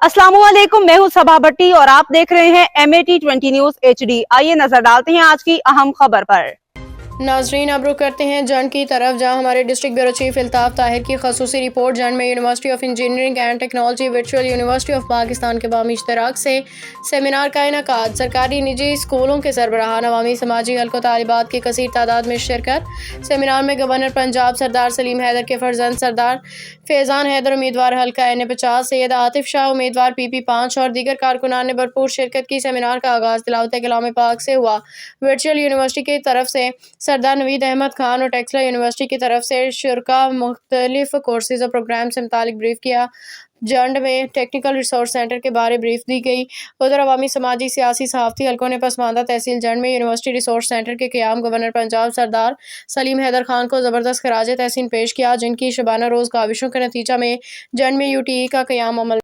अस्सलामुअलैकुम, मैं हूं सबा भट्टी और आप देख रहे हैं MAT20 न्यूज HD। आइए नजर डालते हैं आज की अहम खबर पर। नाजरीन, अब रुख करते हैं जंड की तरफ, जहां हमारे district bureau chief Iltaf Tahir की खसूसी रिपोर्ट। जंड में university of engineering and technology virtual university of Pakistan के बामी इश्तराक से सेमिनार का इनेकाद। सरकारी निजी स्कूलों के सरबराहान, अवामी समाजी हल्कों तालिबात की कसीर तादाद में शिरकत। सेमिनार में गवर्नर पंजाब सरदार सलीम हैदर के फर्जंद सरदार फैज़ान हैदर उम्मीदवार हल्का NA50, सैयद आतिफ शाह उम्मीदवार PP5 और दीगर कारकुनान ने भरपूर शिरकत की। सेमिनार का आगाज़ तिलावत कलाम पाक से हुआ। वर्चुअल यूनिवर्सिटी की तरफ से सरदार नवीद अहमद खान और टेक्सला यूनिवर्सिटी की तरफ से शुरा मुख्तलिफ कोर्सेज और प्रोग्राम से मुतालिक ब्रीफ किया। जंड में टेक्निकल रिसोर्स सेंटर के बारे ब्रीफ दी गई। उधर अवामी समाजी सियासी सहाफ़ती हल्कों ने पसमानदा तहसील जंड में यूनिवर्सिटी रिसोर्स सेंटर के क़याम गवर्नर पंजाब सरदार सलीम हैदर खान को ज़बरदस्त खराज तहसीन पेश किया, जिनकी शबाना रोज़ काविशों के नतीजा में जंड में UTE का क़याम अमल